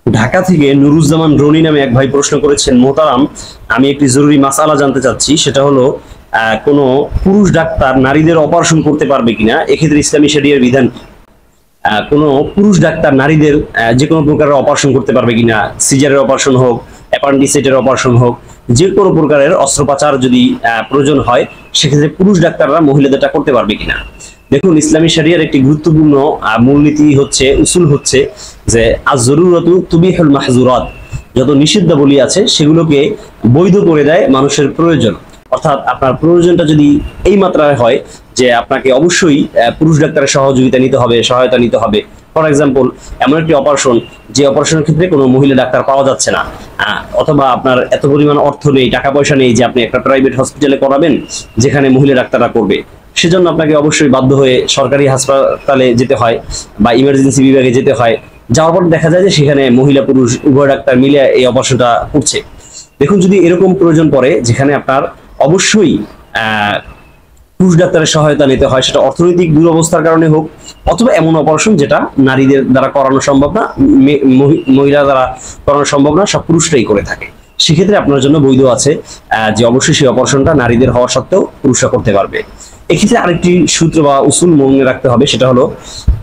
ঢাকা থেকে নুরুজ্জামান রনি নামে এক ভাই প্রশ্ন করেছেন, মোহতারাম, আমি একটি জরুরি মাসালা জানতে চাচ্ছি। সেটা হলো কোনো পুরুষ ডাক্তার নারীদের অপারেশন করতে পারবে কিনা, এক্ষেত্রে ইসলামী শরিয়ার বিধান কি? কোনো পুরুষ ডাক্তার নারীদের যে কোনো প্রকারের অপারেশন করতে পারবে কিনা, সিজারের অপারেশন হোক, অ্যাপান্ডিসাইটের অপারেশন হোক, যে কোনো প্রকারের অস্ত্রোপচার যদি প্রয়োজন হয়, সেক্ষেত্রে পুরুষ ডাক্তাররা মহিলাদেরটা করতে পারবে কিনা। দেখুন, ইসলামী শরিয়ার একটি গুরুত্বপূর্ণ মূলনীতি হচ্ছে, উসুল হচ্ছে যে আজ-জরুরাতু তুবিহুল মাহজুরাত, যত নিষিদ্ধাবলী আছে সেগুলোকে বৈধ করে দেয় মানুষের প্রয়োজন। অর্থাৎ আপনার প্রয়োজনটা যদি এই মাত্রায় হয় যে আপনাকে অবশ্যই পুরুষ ডাক্তারের সহযোগিতা নিতে হবে, সহায়তা নিতে হবে। ফর এক্সাম্পল, এমন একটি অপারেশন যে অপারেশনের ক্ষেত্রে কোনো মহিলা ডাক্তার পাওয়া যাচ্ছে না, অথবা আপনার এত পরিমাণ অর্থ নেই, টাকা পয়সা নেই যে আপনি একটা প্রাইভেট হসপিটালে করাবেন যেখানে মহিলা ডাক্তাররা করবে, সেজন্য আপনাকে অবশ্যই বাধ্য হয়ে সরকারি হাসপাতালে যেতে হয় বা ইমার্জেন্সি বিভাগে যেতে হয়। যাওয়ার পর দেখা যায় যে সেখানে মহিলা পুরুষ উভয় ডাক্তার মিলে এই অপারেশনটা করছে। দেখুন, যদি এরকম প্রয়োজন পড়ে যেখানে আপনার অবশ্যই পুরুষ ডাক্তারের সহায়তা নিতে হয়, সেটা অর্থনৈতিক দুরবস্থার কারণে হোক, অথবা এমন অপারেশন যেটা নারীদের দ্বারা করানো সম্ভব না, মহিলা দ্বারা করানো সম্ভব না, সব পুরুষরাই করে থাকে, সেক্ষেত্রে আপনার জন্য বৈধ আছে যে অবশ্যই সেই অপারেশনটা নারীদের হওয়া সত্ত্বেও পুরুষরা করতে পারবে। এক্ষেত্রে আরেকটি সূত্র বা উসুল মনে রাখতে হবে, সেটা হলো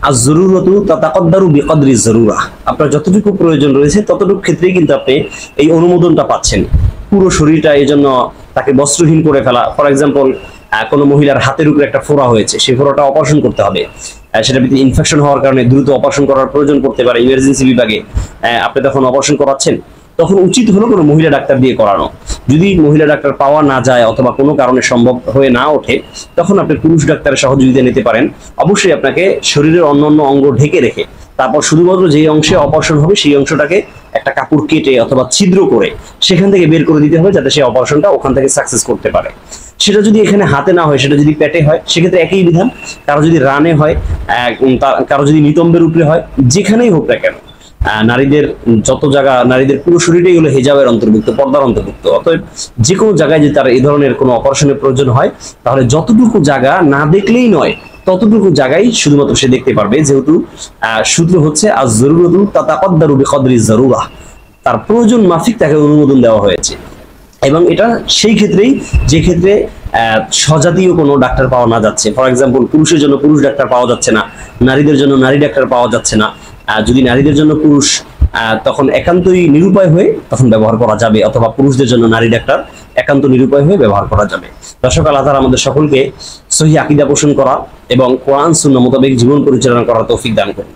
আজ-জরুরাতু তাতাকাদ্দারু বিকদরি জরুরা। আপনার যতটুকু প্রয়োজন রয়েছে ততটুকু ক্ষেত্রেই কিন্তু আপনি এই অনুমোদনটা পাচ্ছেন। পুরো শরীরটা এই জন্য তাকে বস্ত্রহীন করে ফেলা, ফর এক্সাম্পল কোনো মহিলার হাতের উপরে একটা ফোড়া হয়েছে, সেই ফোড়াটা অপারেশন করতে হবে, সেটার ভিতরে ইনফেকশন হওয়ার কারণে দ্রুত অপারেশন করার প্রয়োজন পড়তে পারে ইমার্জেন্সি বিভাগে, আপনি তখন অপারেশন করাচ্ছেন, তখন উচিত হলো কোনো মহিলা ডাক্তার দিয়ে করানো। যদি মহিলা ডাক্তার পাওয়া না যায় অথবা কোনো কারণে সম্ভব হয়ে না ওঠে, তখন আপনি পুরুষ ডাক্তারের সহযোগিতা নিতে পারেন। অবশ্যই আপনাকে শরীরের অন্যান্য অঙ্গ ঢেকে রেখে তারপর শুধুমাত্র যে অংশে অপারেশন হবে সেই অংশটাকে একটা কাপড় কেটে অথবা ছিদ্র করে সেখান থেকে বের করে দিতে হবে, যাতে সেই অপারেশনটা ওখান থেকে সাকসেস করতে পারে। সেটা যদি এখানে হাতে না হয়, সেটা যদি পেটে হয়, সেক্ষেত্রে একই বিধান। কারো যদি রানে হয়, কারো যদি নিতম্বের উপরে হয়, যেখানেই হোক না কেন, নারীদের যত জায়গা, নারীদের পুরো শরীরটাই হলো হিজাবের অন্তর্ভুক্ত, পর্দার অন্তর্ভুক্ত। অতএব যে কোনো জায়গায় যদি তার এই ধরনের কোনো অপারেশনের প্রয়োজন হয়, তাহলে যতটুকু জায়গা না দেখলেই নয়, ততটুকু জায়গায় শুধুমাত্র সে দেখতে পারবে, যেহেতু সূত্র হচ্ছে আজ-জরুরাতু তাতাকাদ্দারু বিকদরি জরুরা, তার প্রয়োজন মাফিক তাকে অনুমোদন দেওয়া হয়েছে। এবং এটা সেই ক্ষেত্রেই যে ক্ষেত্রে স্বজাতীয় কোনো ডাক্তার পাওয়া না যাচ্ছে, ফর এক্সাম্পল পুরুষের জন্য পুরুষ ডাক্তার পাওয়া যাচ্ছে না, নারীদের জন্য নারী ডাক্তার পাওয়া যাচ্ছে না, যদি নারীদের জন্য পুরুষ, তখন একান্তই নিরুপায় হয়ে তখন ব্যবহার করা যাবে, অথবা পুরুষদের জন্য নারী ডাক্তার একান্ত নিরুপায় হয়ে ব্যবহার করা যাবে। দর্শক, আল্লাহ তাআলা আমাদের সকলকে সহিহ আকীদা পোষণ করা এবং কোরআন সুন্নাহ মোতাবেক জীবন পরিচালনা করার তৌফিক দান করুন।